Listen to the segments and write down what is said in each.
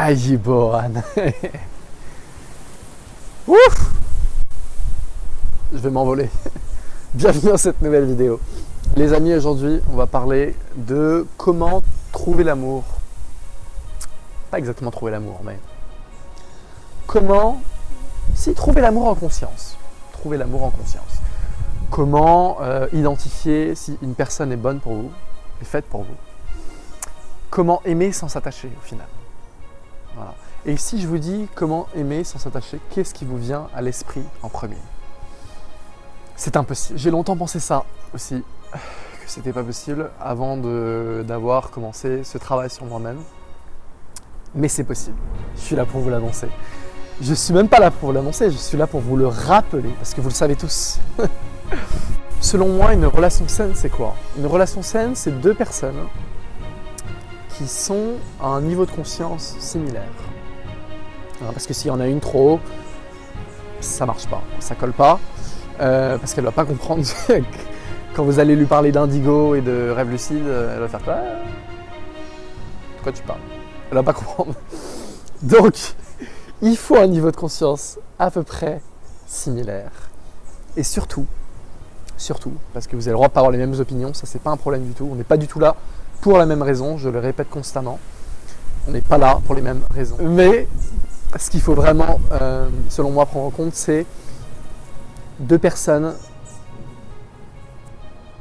Ajiboan. Ouf! Je vais m'envoler. Bienvenue dans cette nouvelle vidéo. Les amis, aujourd'hui, on va parler de comment trouver l'amour. Pas exactement trouver l'amour, mais comment trouver l'amour en conscience. Trouver l'amour en conscience. Comment identifier si une personne est bonne pour vous, est faite pour vous. Comment aimer sans s'attacher au final. Voilà. Et si je vous dis comment aimer sans s'attacher, qu'est-ce qui vous vient à l'esprit en premier? C'est impossible. J'ai longtemps pensé ça aussi, que c'était pas possible avant d'avoir commencé ce travail sur moi-même. Mais c'est possible. Je suis là pour vous l'annoncer. Je suis même pas là pour vous l'annoncer, je suis là pour vous le rappeler, parce que vous le savez tous. Selon moi, une relation saine, c'est quoi? Une relation saine, c'est deux personnes qui sont à un niveau de conscience similaire. Parce que s'il y en a une trop haut, ça marche pas, ça colle pas, parce qu'elle va pas comprendre quand vous allez lui parler d'indigo et de rêve lucide, elle va faire quoi? De quoi tu parles? Elle va pas comprendre. Donc, il faut un niveau de conscience à peu près similaire. Et surtout, parce que vous avez le droit de pas avoir les mêmes opinions, ça c'est pas un problème du tout, on n'est pas du tout là pour la même raison, je le répète constamment, on n'est pas là pour les mêmes raisons. Mais ce qu'il faut vraiment, selon moi, prendre en compte, c'est deux personnes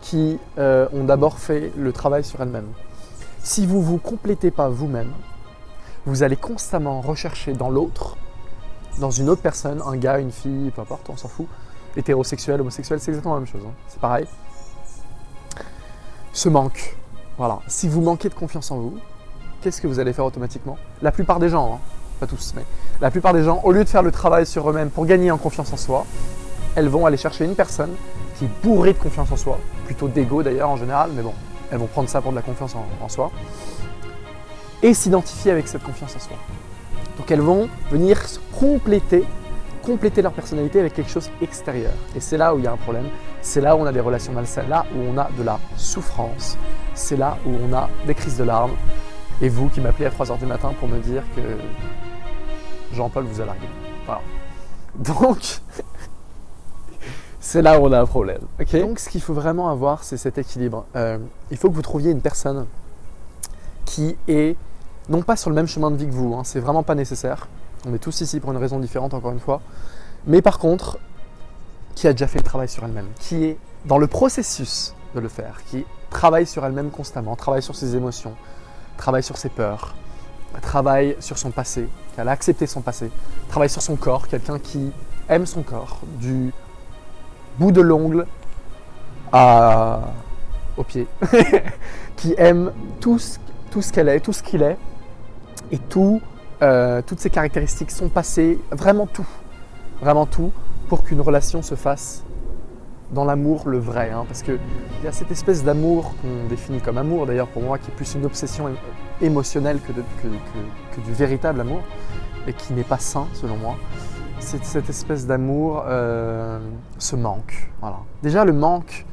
qui ont d'abord fait le travail sur elles-mêmes. Si vous ne vous complétez pas vous-même, vous allez constamment rechercher dans l'autre, dans une autre personne, un gars, une fille, peu importe, on s'en fout, hétérosexuel, homosexuel, c'est exactement la même chose, hein. C'est pareil. Ce manque, voilà. Si vous manquez de confiance en vous, qu'est-ce que vous allez faire automatiquement? La plupart des gens, hein, pas tous, mais la plupart des gens, au lieu de faire le travail sur eux-mêmes pour gagner en confiance en soi, elles vont aller chercher une personne qui est bourrée de confiance en soi, plutôt d'ego d'ailleurs en général, mais bon, elles vont prendre ça pour de la confiance en soi, et s'identifier avec cette confiance en soi. Donc elles vont venir compléter leur personnalité avec quelque chose extérieur. Et c'est là où il y a un problème, c'est là où on a des relations malsaines, là où on a de la souffrance, c'est là où on a des crises de larmes. Et vous qui m'appelez à 3h du matin pour me dire que Jean-Paul vous a largué. Voilà. Donc, c'est là où on a un problème. Okay. Donc ce qu'il faut vraiment avoir, c'est cet équilibre. Il faut que vous trouviez une personne qui est non pas sur le même chemin de vie que vous, hein, c'est vraiment pas nécessaire. On est tous ici pour une raison différente, encore une fois. Mais par contre, qui a déjà fait le travail sur elle-même, qui est dans le processus de le faire, qui travaille sur elle-même constamment, travaille sur ses émotions, travaille sur ses peurs, travaille sur son passé, qui a accepté son passé, travaille sur son corps, quelqu'un qui aime son corps, du bout de l'ongle au pied, qui aime tout ce qu'elle est, tout ce qu'il est, et toutes ces caractéristiques, son passé, vraiment tout, pour qu'une relation se fasse dans l'amour, le vrai. Hein, parce qu'il y a cette espèce d'amour qu'on définit comme amour, d'ailleurs pour moi, qui est plus une obsession émotionnelle que du véritable amour, et qui n'est pas sain selon moi. C'est cette espèce d'amour, ce manque. Voilà. Déjà le manque,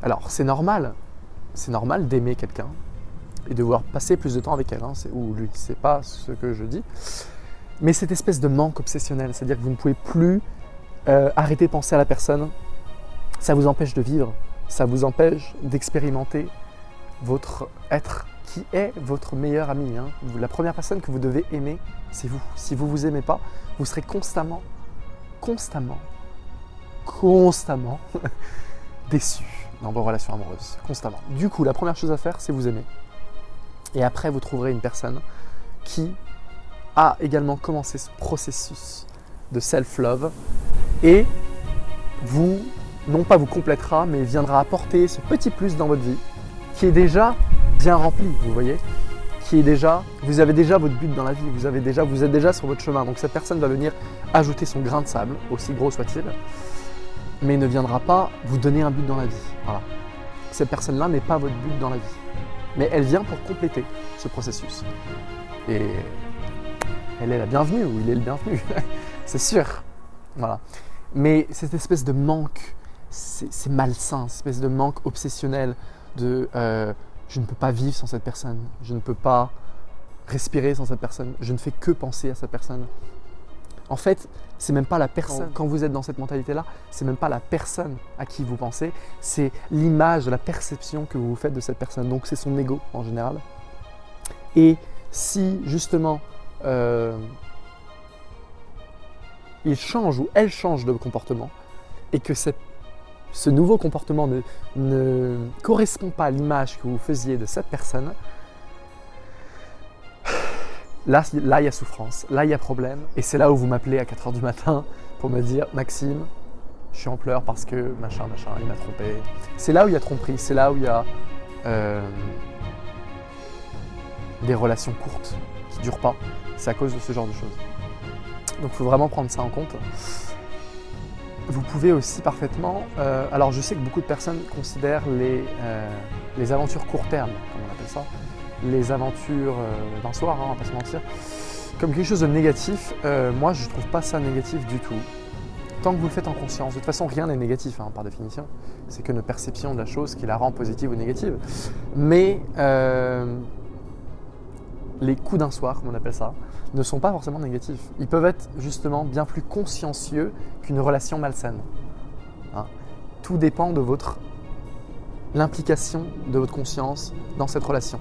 alors c'est normal d'aimer quelqu'un, et de vouloir passer plus de temps avec elle, hein, ou lui, c'est pas ce que je dis. Mais cette espèce de manque obsessionnel, c'est-à-dire que vous ne pouvez plus arrêter de penser à la personne, ça vous empêche de vivre, ça vous empêche d'expérimenter votre être qui est votre meilleur ami. Hein. La première personne que vous devez aimer, c'est vous. Si vous ne vous aimez pas, vous serez constamment déçu dans vos relations amoureuses, constamment. Du coup, la première chose à faire, c'est vous aimer. Et après, vous trouverez une personne qui a également commencé ce processus de self-love et non pas vous complétera, mais viendra apporter ce petit plus dans votre vie qui est déjà bien rempli, vous voyez, vous avez déjà votre but dans la vie, vous êtes déjà sur votre chemin. Donc cette personne va venir ajouter son grain de sable, aussi gros soit-il, mais ne viendra pas vous donner un but dans la vie. Voilà. Cette personne-là n'est pas votre but dans la vie. Mais elle vient pour compléter ce processus. Et elle est la bienvenue, ou il est le bienvenu, c'est sûr. Voilà. Mais cette espèce de manque, c'est malsain, cette espèce de manque obsessionnel de je ne peux pas vivre sans cette personne, je ne peux pas respirer sans cette personne, je ne fais que penser à cette personne. En fait, c'est même pas la personne. Quand vous êtes dans cette mentalité-là, c'est même pas la personne à qui vous pensez, c'est l'image, la perception que vous vous faites de cette personne. Donc c'est son ego en général. Et si justement il change ou elle change de comportement et que ce nouveau comportement ne correspond pas à l'image que vous faisiez de cette personne, là, il y a souffrance, là, il y a problème. Et c'est là où vous m'appelez à 4h du matin pour me dire « Maxime, je suis en pleurs parce que machin, il m'a trompé. » C'est là où il y a tromperie, c'est là où il y a des relations courtes qui ne durent pas. C'est à cause de ce genre de choses. Donc il faut vraiment prendre ça en compte. Vous pouvez aussi parfaitement… alors je sais que beaucoup de personnes considèrent les aventures court terme, comme on appelle ça, les aventures d'un soir, on va pas se mentir, comme quelque chose de négatif. Moi, je ne trouve pas ça négatif du tout. Tant que vous le faites en conscience. De toute façon, rien n'est négatif par définition. C'est que notre perception de la chose qui la rend positive ou négative. Mais les coups d'un soir, comme on appelle ça, ne sont pas forcément négatifs. Ils peuvent être justement bien plus consciencieux qu'une relation malsaine. Tout dépend de l'implication de votre conscience dans cette relation.